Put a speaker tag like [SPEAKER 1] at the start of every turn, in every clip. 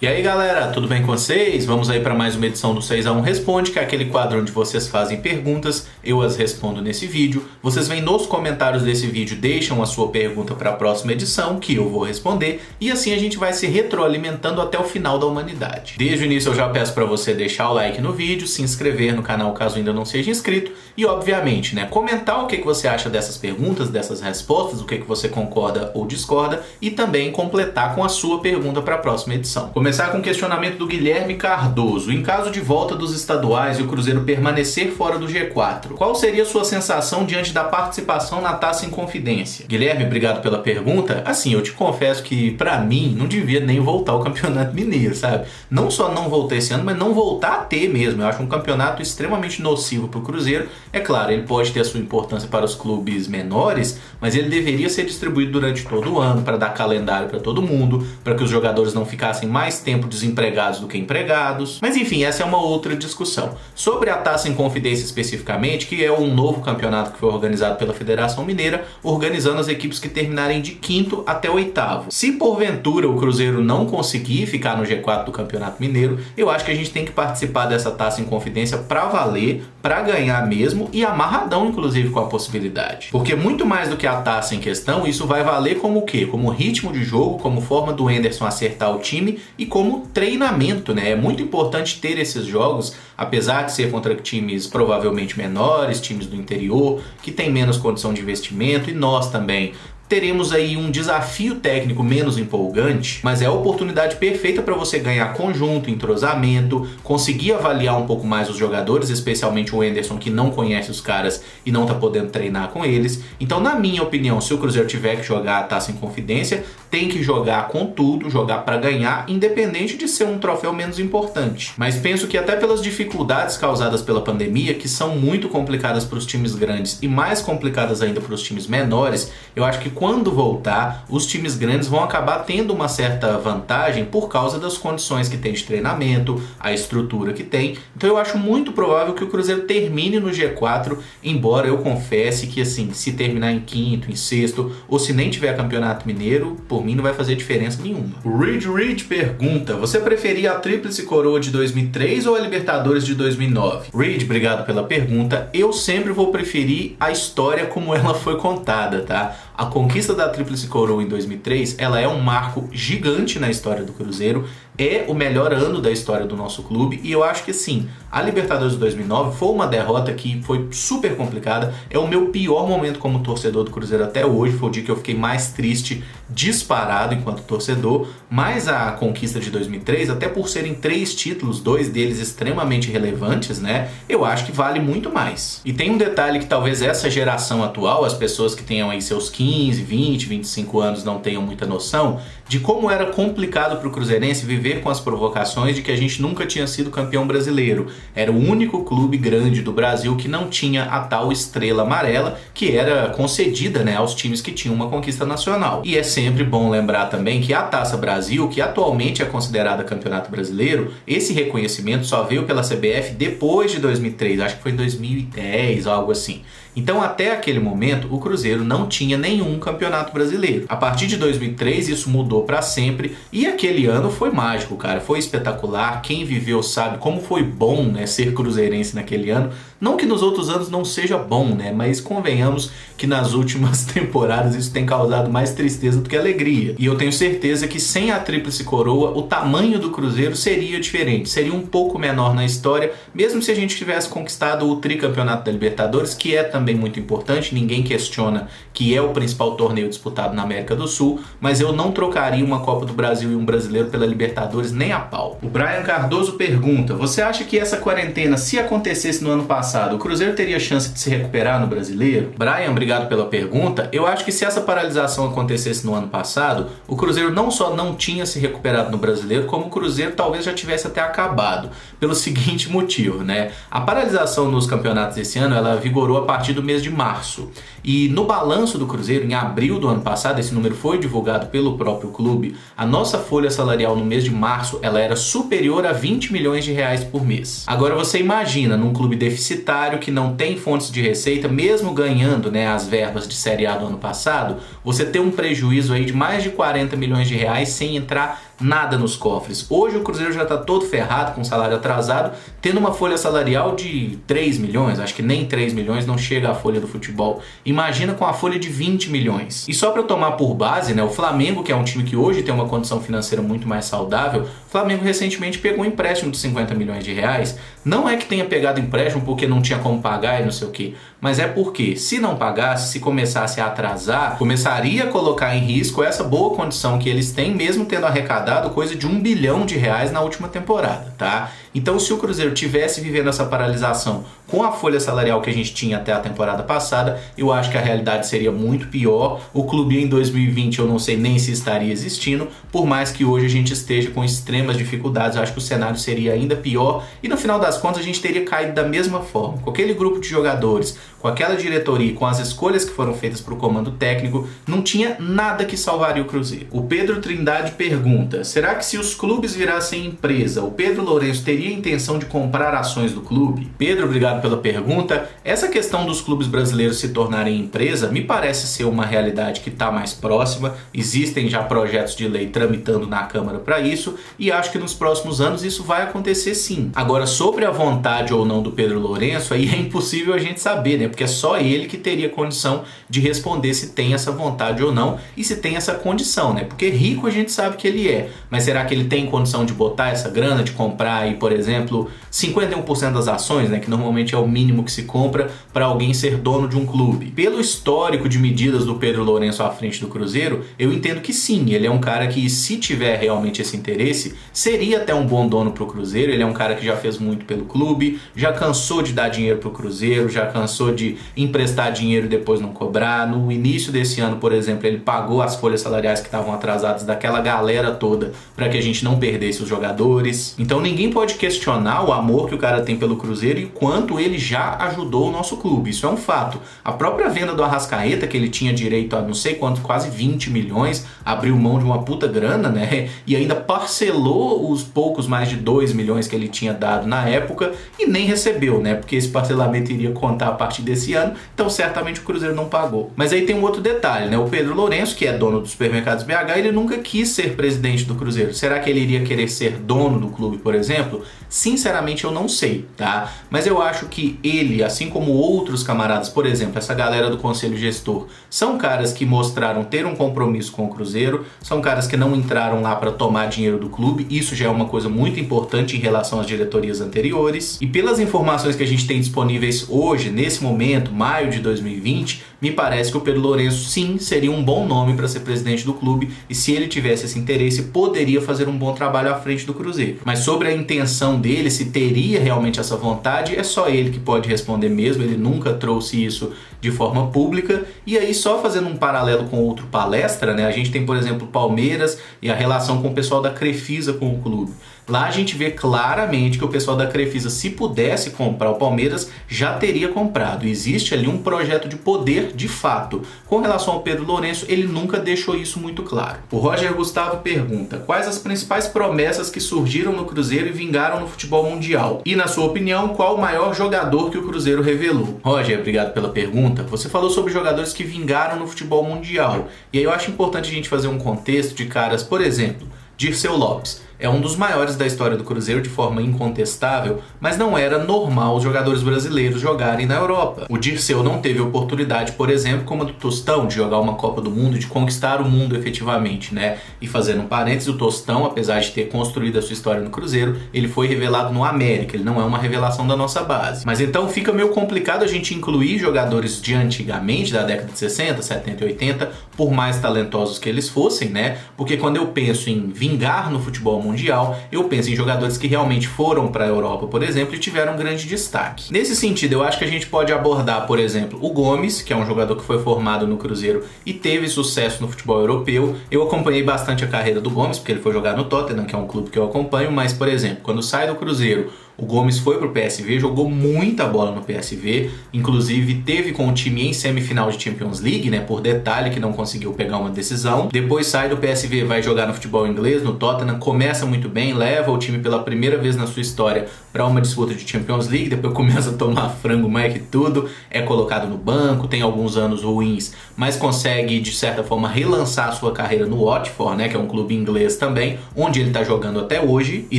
[SPEAKER 1] E aí galera, tudo bem com vocês? Vamos aí para mais uma edição do 6x1 Responde, que é aquele quadro onde vocês fazem perguntas, eu as respondo nesse vídeo. Vocês vêm nos comentários desse vídeo, deixam a sua pergunta para a próxima edição, que eu vou responder, e assim a gente vai se retroalimentando até o final da humanidade. Desde o início eu já peço para você deixar o like no vídeo, se inscrever no canal caso ainda não seja inscrito, e obviamente, comentar o que você acha dessas perguntas, dessas respostas, o que você concorda ou discorda, e também completar com a sua pergunta para a próxima edição. Começar com o questionamento do Guilherme Cardoso. Em caso de volta dos estaduais e o Cruzeiro permanecer fora do G4, qual seria a sua sensação diante da participação na Taça Inconfidência? Guilherme, obrigado pela pergunta. Assim, eu te confesso que pra mim não devia nem voltar ao Campeonato Mineiro, sabe? Não só não voltar esse ano, mas não voltar a ter mesmo. Eu acho um campeonato extremamente nocivo pro Cruzeiro. É claro, ele pode ter a sua importância para os clubes menores, mas ele deveria ser distribuído durante todo o ano para dar calendário para todo mundo, para que os jogadores não ficassem mais tempo desempregados do que empregados. Mas enfim, essa é uma outra discussão. Sobre a Taça Inconfidência especificamente, que é um novo campeonato que foi organizado pela Federação Mineira, organizando as equipes que terminarem de 5º até 8º. Se porventura o Cruzeiro não conseguir ficar no G4 do Campeonato Mineiro, eu acho que a gente tem que participar dessa Taça Inconfidência para valer, para ganhar mesmo e amarradão inclusive com a possibilidade. Porque muito mais do que a taça em questão, isso vai valer como o quê? Como ritmo de jogo, como forma do Henderson acertar o time e como treinamento, né? É muito importante ter esses jogos, apesar de ser contra times provavelmente menores, times do interior, que tem menos condição de investimento, e nós também teremos aí um desafio técnico menos empolgante, mas é a oportunidade perfeita para você ganhar conjunto, entrosamento, conseguir avaliar um pouco mais os jogadores, especialmente o Henderson, que não conhece os caras e não tá podendo treinar com eles. Então, na minha opinião, se o Cruzeiro tiver que jogar a Taça Inconfidência, tem que jogar com tudo, jogar para ganhar, independente de ser um troféu menos importante. Mas penso que até pelas dificuldades causadas pela pandemia, que são muito complicadas para os times grandes e mais complicadas ainda para os times menores, eu acho que quando voltar, os times grandes vão acabar tendo uma certa vantagem por causa das condições que tem de treinamento, a estrutura que tem. Então eu acho muito provável que o Cruzeiro termine no G4, embora eu confesse que assim, se terminar em 5º, em 6º, ou se nem tiver campeonato mineiro, por mim não vai fazer diferença nenhuma. O Reed pergunta: você preferia a Tríplice Coroa de 2003 ou a Libertadores de 2009? Reed, obrigado pela pergunta. Eu sempre vou preferir a história como ela foi contada, tá? A conquista da Tríplice Coroa em 2003, ela é um marco gigante na história do Cruzeiro, é o melhor ano da história do nosso clube, e eu acho que sim, a Libertadores de 2009 foi uma derrota que foi super complicada, é o meu pior momento como torcedor do Cruzeiro até hoje, foi o dia que eu fiquei mais triste, disparado enquanto torcedor, mas a conquista de 2003, até por serem 3 títulos, 2 deles extremamente relevantes, né, eu acho que vale muito mais. E tem um detalhe que talvez essa geração atual, as pessoas que tenham aí seus 15, 20, 25 anos não tenham muita noção de como era complicado para o cruzeirense viver com as provocações de que a gente nunca tinha sido campeão brasileiro. Era o único clube grande do Brasil que não tinha a tal estrela amarela que era concedida, né, aos times que tinham uma conquista nacional. E é sempre bom lembrar também que a Taça Brasil, que atualmente é considerada campeonato brasileiro, esse reconhecimento só veio pela CBF depois de 2003, acho que foi em 2010 ou algo assim. Então até aquele momento o Cruzeiro não tinha nenhum campeonato brasileiro. A partir de 2003 isso mudou para sempre e aquele ano foi mágico, cara, foi espetacular. Quem viveu sabe como foi bom, né, ser cruzeirense naquele ano. Não que nos outros anos não seja bom, né, mas convenhamos que nas últimas temporadas isso tem causado mais tristeza do que alegria. E eu tenho certeza que sem a Tríplice Coroa o tamanho do Cruzeiro seria diferente, seria um pouco menor na história, mesmo se a gente tivesse conquistado o tricampeonato da Libertadores, que é também muito importante, ninguém questiona que é o principal torneio disputado na América do Sul, mas eu não trocaria uma Copa do Brasil e um brasileiro pela Libertadores nem a pau. O Brian Cardoso pergunta: você acha que essa quarentena, se acontecesse no ano passado, o Cruzeiro teria chance de se recuperar no brasileiro? Brian, obrigado pela pergunta. Eu acho que se essa paralisação acontecesse no ano passado, o Cruzeiro não só não tinha se recuperado no brasileiro, como o Cruzeiro talvez já tivesse até acabado, pelo seguinte motivo, né? A paralisação nos campeonatos esse ano, ela vigorou a partir do mês de março. E no balanço do Cruzeiro, em abril do ano passado, esse número foi divulgado pelo próprio clube, a nossa folha salarial no mês de março, ela era superior a 20 milhões de reais por mês. Agora você imagina, num clube deficitário que não tem fontes de receita, mesmo ganhando, né, as verbas de Série A do ano passado, você ter um prejuízo aí de mais de 40 milhões de reais sem entrar nada nos cofres. Hoje o Cruzeiro já está todo ferrado, com salário atrasado, tendo uma folha salarial de 3 milhões, acho que nem 3 milhões não chega a folha do futebol. Imagina com a folha de 20 milhões. E só para tomar por base, né, o Flamengo, que é um time que hoje tem uma condição financeira muito mais saudável, o Flamengo recentemente pegou um empréstimo de 50 milhões de reais. Não é que tenha pegado empréstimo porque não tinha como pagar e não sei o que, mas é porque se não pagasse, se começasse a atrasar, começaria a colocar em risco essa boa condição que eles têm, mesmo tendo arrecadado coisa de 1 bilhão de reais na última temporada, tá? Então, se o Cruzeiro tivesse vivendo essa paralisação com a folha salarial que a gente tinha até a temporada passada, eu acho que a realidade seria muito pior. O clube em 2020 eu não sei nem se estaria existindo, por mais que hoje a gente esteja com extremas dificuldades, eu acho que o cenário seria ainda pior e no final das contas a gente teria caído da mesma forma. Com aquele grupo de jogadores, com aquela diretoria, com as escolhas que foram feitas para o comando técnico, não tinha nada que salvaria o Cruzeiro. O Pedro Trindade pergunta: será que se os clubes virassem empresa, o Pedro Lourenço teria a intenção de comprar ações do clube? Pedro, obrigado pela pergunta. Essa questão dos clubes brasileiros se tornarem empresa me parece ser uma realidade que está mais próxima. Existem já projetos de lei tramitando na Câmara para isso e acho que nos próximos anos isso vai acontecer sim. Agora, sobre a vontade ou não do Pedro Lourenço, aí é impossível a gente saber, né? Porque é só ele que teria condição de responder se tem essa vontade ou não e se tem essa condição, né? Porque rico a gente sabe que ele é, mas será que ele tem condição de botar essa grana, de comprar aí, por exemplo, 51% das ações, né? Que normalmente é o mínimo que se compra para alguém ser dono de um clube. Pelo histórico de medidas do Pedro Lourenço à frente do Cruzeiro, eu entendo que sim, ele é um cara que, se tiver realmente esse interesse, seria até um bom dono pro Cruzeiro. Ele é um cara que já fez muito pelo clube, já cansou de dar dinheiro pro Cruzeiro, já cansou de emprestar dinheiro e depois não cobrar. No início desse ano, por exemplo, ele pagou as folhas salariais que estavam atrasadas daquela galera toda para que a gente não perdesse os jogadores. Então ninguém pode questionar o amor que o cara tem pelo Cruzeiro e o quanto ele já ajudou o nosso clube. Isso é um fato. A própria venda do Arrascaeta, que ele tinha direito a não sei quanto, quase 20 milhões, abriu mão de uma puta grana, né? E ainda parcelou os poucos mais de 2 milhões que ele tinha dado na época e nem recebeu, né? Porque esse parcelamento iria contar a partir desse ano, então certamente o Cruzeiro não pagou. Mas aí tem um outro detalhe, né? O Pedro Lourenço, que é dono dos Supermercados BH, ele nunca quis ser presidente do Cruzeiro. Será que ele iria querer ser dono do clube, por exemplo? Sinceramente eu não sei, tá? Mas eu acho que ele, assim como outros camaradas, por exemplo, essa galera do Conselho Gestor, são caras que mostraram ter um compromisso com o Cruzeiro, são caras que não entraram lá para tomar dinheiro do clube. Isso já é uma coisa muito importante em relação às diretorias anteriores. E pelas informações que a gente tem disponíveis hoje, nesse momento, maio de 2020, me parece que o Pedro Lourenço sim seria um bom nome para ser presidente do clube e, se ele tivesse esse interesse, poderia fazer um bom trabalho à frente do Cruzeiro. Mas sobre a intenção dele, se teria realmente essa vontade, é só ele que pode responder mesmo. Ele nunca trouxe isso de forma pública. E aí, só fazendo um paralelo com outro palestra, né? A gente tem, por exemplo, o Palmeiras e a relação com o pessoal da Crefisa com o clube. Lá a gente vê claramente que o pessoal da Crefisa, se pudesse comprar o Palmeiras, já teria comprado. Existe ali um projeto de poder de fato. Com relação ao Pedro Lourenço, ele nunca deixou isso muito claro. O Roger Gustavo pergunta: quais as principais promessas que surgiram no Cruzeiro e vingaram no futebol mundial? E, na sua opinião, qual o maior jogador que o Cruzeiro revelou? Roger, obrigado pela pergunta. Você falou sobre jogadores que vingaram no futebol mundial. E aí eu acho importante a gente fazer um contexto de caras, por exemplo, Dirceu Lopes. É um dos maiores da história do Cruzeiro de forma incontestável, mas não era normal os jogadores brasileiros jogarem na Europa. O Dirceu não teve oportunidade, por exemplo, como a do Tostão, de jogar uma Copa do Mundo, de conquistar o mundo efetivamente, né? E fazendo um parênteses, o Tostão, apesar de ter construído a sua história no Cruzeiro, ele foi revelado no América, ele não é uma revelação da nossa base. Mas então fica meio complicado a gente incluir jogadores de antigamente, da década de 60, 70 e 80, por mais talentosos que eles fossem, né? Porque quando eu penso em vingar no futebol mundial, eu penso em jogadores que realmente foram para a Europa, por exemplo, e tiveram um grande destaque. Nesse sentido, eu acho que a gente pode abordar, por exemplo, o Gomes, que é um jogador que foi formado no Cruzeiro e teve sucesso no futebol europeu. Eu acompanhei bastante a carreira do Gomes, porque ele foi jogar no Tottenham, que é um clube que eu acompanho, mas, por exemplo, quando sai do Cruzeiro, O Gomes foi pro PSV, jogou muita bola no PSV, inclusive teve com o time em semifinal de Champions League, né, por detalhe que não conseguiu pegar uma decisão. Depois sai do PSV, vai jogar no futebol inglês, no Tottenham, começa muito bem, leva o time pela primeira vez na sua história para uma disputa de Champions League, depois começa a tomar frango mais que tudo, é colocado no banco, tem alguns anos ruins, mas consegue de certa forma relançar a sua carreira no Watford, né, que é um clube inglês também, onde ele está jogando até hoje, e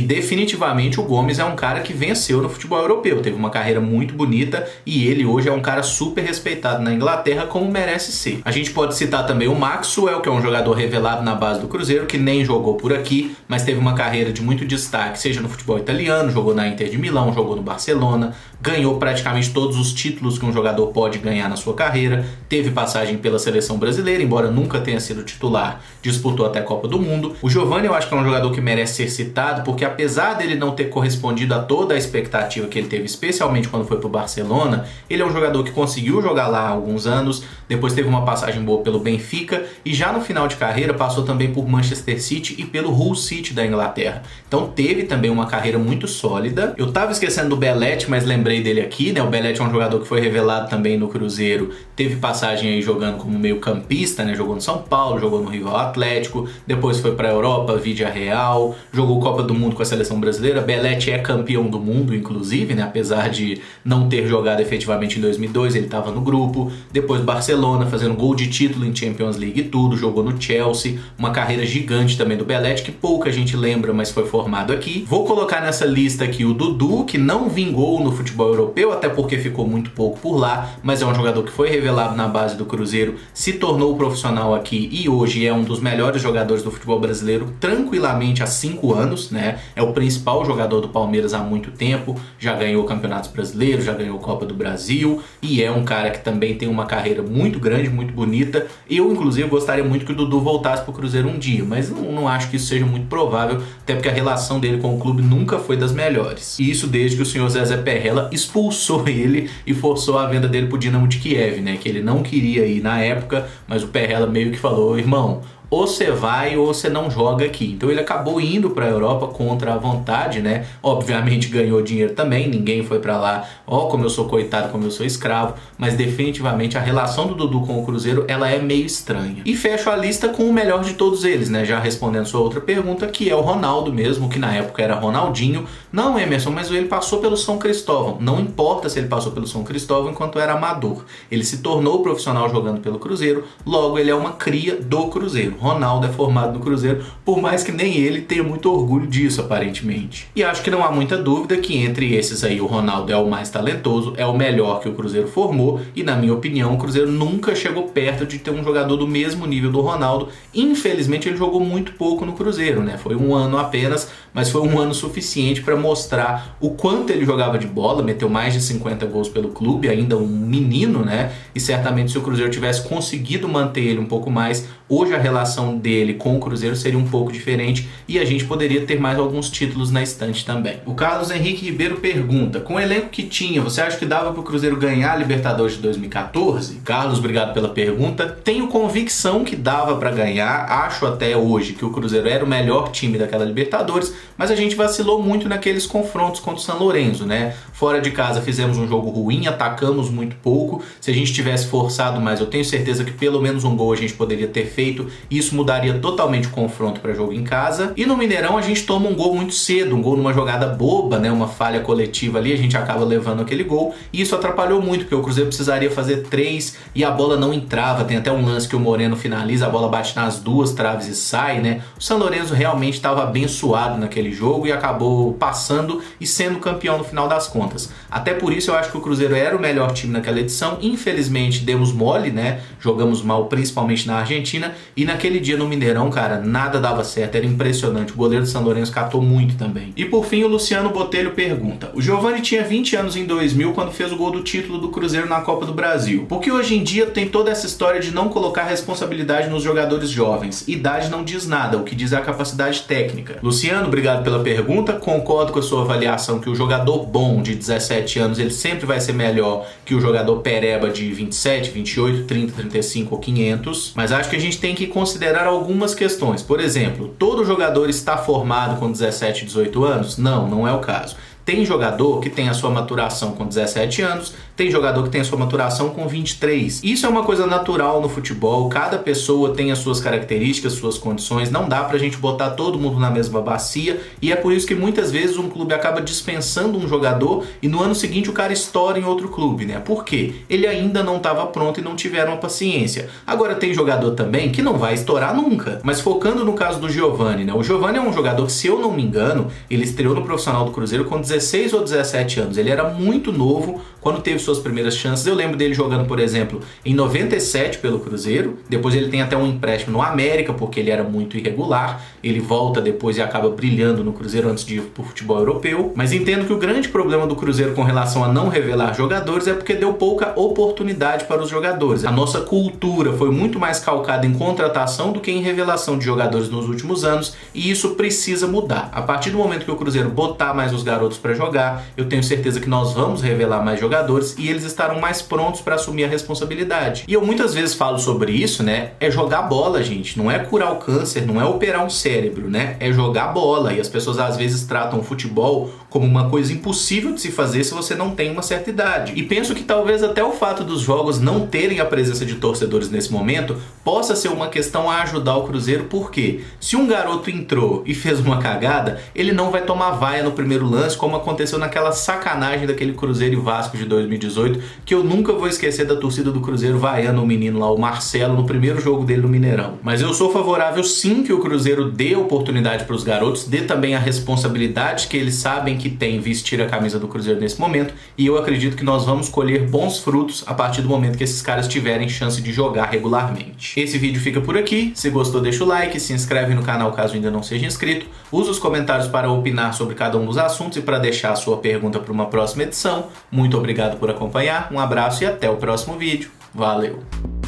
[SPEAKER 1] definitivamente o Gomes é um cara que venceu no futebol europeu, teve uma carreira muito bonita e ele hoje é um cara super respeitado na Inglaterra, como merece ser. A gente pode citar também o Maxwell, que é um jogador revelado na base do Cruzeiro, que nem jogou por aqui, mas teve uma carreira de muito destaque, seja no futebol italiano, jogou na Inter de Milão, jogou no Barcelona, ganhou praticamente todos os títulos que um jogador pode ganhar na sua carreira, teve passagem pela seleção brasileira, embora nunca tenha sido titular, disputou até a Copa do Mundo. O Giovani eu acho que é um jogador que merece ser citado, porque apesar dele não ter correspondido a toda a expectativa que ele teve, especialmente quando foi pro Barcelona, ele é um jogador que conseguiu jogar lá há alguns anos, depois teve uma passagem boa pelo Benfica, e já no final de carreira passou também por Manchester City e pelo Hull City da Inglaterra. Então teve também uma carreira muito sólida. Eu tava esquecendo do Belletti, mas lembrei dele aqui, né? O Belletti é um jogador que foi revelado também no Cruzeiro, teve passagem aí jogando como meio campista, né? Jogou no São Paulo, jogou no Rival Atlético, depois foi pra Europa, Vídea Real, jogou Copa do Mundo com a seleção brasileira. Belletti é campeão do mundo, inclusive, né? Apesar de não ter jogado efetivamente em 2002, ele tava no grupo. Depois Barcelona, fazendo gol de título em Champions League e tudo, jogou no Chelsea, uma carreira gigante também do Belletti, que pouca gente lembra, mas foi formado aqui. Vou colocar nessa lista aqui o Dudu, que não vingou no futebol europeu, até porque ficou muito pouco por lá, mas é um jogador que foi revelado na base do Cruzeiro, se tornou profissional aqui e hoje é um dos melhores jogadores do futebol brasileiro, tranquilamente há 5 anos, né? É o principal jogador do Palmeiras há muito tempo, já ganhou campeonatos brasileiros, já ganhou Copa do Brasil e é um cara que também tem uma carreira muito grande, muito bonita. Eu, inclusive, gostaria muito que o Dudu voltasse pro Cruzeiro um dia, mas não acho que isso seja muito provável, até porque a relação dele com o clube nunca foi das melhores. E isso desde que o senhor Zezé Perrella expulsou ele e forçou a venda dele pro Dinamo de Kiev, né? Que ele não queria ir na época, mas o Perrella meio que falou: irmão, ou você vai ou você não joga aqui. Então ele acabou indo para a Europa contra a vontade, né? Obviamente ganhou dinheiro também, ninguém foi para lá, ó, como eu sou coitado, como eu sou escravo, mas definitivamente a relação do Dudu com o Cruzeiro, ela é meio estranha. E fecho a lista com o melhor de todos eles, né? Já respondendo sua outra pergunta, que é o Ronaldo mesmo, que na época era Ronaldinho. Não, Emerson, mas ele passou pelo São Cristóvão. Não importa se ele passou pelo São Cristóvão enquanto era amador. Ele se tornou profissional jogando pelo Cruzeiro, logo ele é uma cria do Cruzeiro. Ronaldo é formado no Cruzeiro, por mais que nem ele tenha muito orgulho disso, aparentemente. E acho que não há muita dúvida que entre esses aí o Ronaldo é o mais talentoso, é o melhor que o Cruzeiro formou, e na minha opinião o Cruzeiro nunca chegou perto de ter um jogador do mesmo nível do Ronaldo. Infelizmente ele jogou muito pouco no Cruzeiro, né? Foi um ano apenas, mas foi um ano suficiente para mostrar o quanto ele jogava de bola, meteu mais de 50 gols pelo clube, ainda um menino, né? E certamente se o Cruzeiro tivesse conseguido manter ele um pouco mais, hoje a relação dele com o Cruzeiro seria um pouco diferente e a gente poderia ter mais alguns títulos na estante também. O Carlos Henrique Ribeiro pergunta: com o elenco que tinha, você acha que dava para o Cruzeiro ganhar a Libertadores de 2014? Carlos, obrigado pela pergunta. Tenho convicção que dava para ganhar, acho até hoje que o Cruzeiro era o melhor time daquela Libertadores, mas a gente vacilou muito naqueles confrontos contra o São Lourenço, né? Fora de casa fizemos um jogo ruim, atacamos muito pouco. Se a gente tivesse forçado mais, eu tenho certeza que pelo menos um gol a gente poderia ter feito. Isso mudaria totalmente o confronto para jogo em casa. E no Mineirão a gente toma um gol muito cedo, um gol numa jogada boba, né? Uma falha coletiva ali, a gente acaba levando aquele gol. E isso atrapalhou muito, porque o Cruzeiro precisaria fazer 3 e a bola não entrava. Tem até um lance que o Moreno finaliza, a bola bate nas 2 traves e sai, né? O São Lourenço realmente estava abençoado naquele jogo e acabou passando e sendo campeão no final das contas. Até por isso eu acho que o Cruzeiro era o melhor time naquela edição. Infelizmente demos mole, né? Jogamos mal, principalmente na Argentina, e naquele dia no Mineirão, cara, nada dava certo, era impressionante. O goleiro do São Lourenço catou muito também. E por fim o Luciano Botelho pergunta: o Giovani tinha 20 anos em 2000 quando fez o gol do título do Cruzeiro na Copa do Brasil. Por que hoje em dia tem toda essa história de não colocar responsabilidade nos jogadores jovens? Idade não diz nada, o que diz é a capacidade técnica. Luciano, obrigado pela pergunta, concordo com a sua avaliação que o jogador bom de 17 anos, ele sempre vai ser melhor que o jogador pereba de 27, 28, 30, 35 ou 500, mas acho que a gente tem que considerar algumas questões. Por exemplo, todo jogador está formado com 17, 18 anos? Não, não é o caso. Tem jogador que tem a sua maturação com 17 anos, tem jogador que tem a sua maturação com 23. Isso é uma coisa natural no futebol, cada pessoa tem as suas características, suas condições, não dá pra gente botar todo mundo na mesma bacia, e é por isso que muitas vezes um clube acaba dispensando um jogador e no ano seguinte o cara estoura em outro clube, né? Por quê? Ele ainda não estava pronto e não tiveram a paciência. Agora tem jogador também que não vai estourar nunca. Mas focando no caso do Giovani, né? O Giovani é um jogador que, se eu não me engano, ele estreou no profissional do Cruzeiro com 16 ou 17 anos. Ele era muito novo quando teve suas primeiras chances. Eu lembro dele jogando, por exemplo, em 97 pelo Cruzeiro. Depois ele tem até um empréstimo no América, porque ele era muito irregular. Ele volta depois e acaba brilhando no Cruzeiro antes de ir pro futebol europeu. Mas entendo que o grande problema do Cruzeiro com relação a não revelar jogadores é porque deu pouca oportunidade para os jogadores. A nossa cultura foi muito mais calcada em contratação do que em revelação de jogadores nos últimos anos, e isso precisa mudar. A partir do momento que o Cruzeiro botar mais os garotos para jogar, eu tenho certeza que nós vamos revelar mais jogadores e eles estarão mais prontos para assumir a responsabilidade. E eu muitas vezes falo sobre isso, né? É jogar bola, gente. Não é curar o câncer, não é operar um cérebro, né? É jogar bola. E as pessoas às vezes tratam o futebol como uma coisa impossível de se fazer se você não tem uma certa idade. E penso que talvez até o fato dos jogos não terem a presença de torcedores nesse momento possa ser uma questão a ajudar o Cruzeiro, porque se um garoto entrou e fez uma cagada, ele não vai tomar vaia no primeiro lance, como aconteceu naquela sacanagem daquele Cruzeiro e Vasco de 2018, que eu nunca vou esquecer da torcida do Cruzeiro vaiando o menino lá, o Marcelo, no primeiro jogo dele no Mineirão. Mas eu sou favorável sim que o Cruzeiro dê oportunidade para os garotos, dê também a responsabilidade que eles sabem que tem vestir a camisa do Cruzeiro nesse momento, e eu acredito que nós vamos colher bons frutos a partir do momento que esses caras tiverem chance de jogar regularmente. Esse vídeo fica por aqui. Se gostou, deixa o like, se inscreve no canal caso ainda não seja inscrito, usa os comentários para opinar sobre cada um dos assuntos e para deixar a sua pergunta para uma próxima edição. Muito obrigado por acompanhar, um abraço e até o próximo vídeo. Valeu!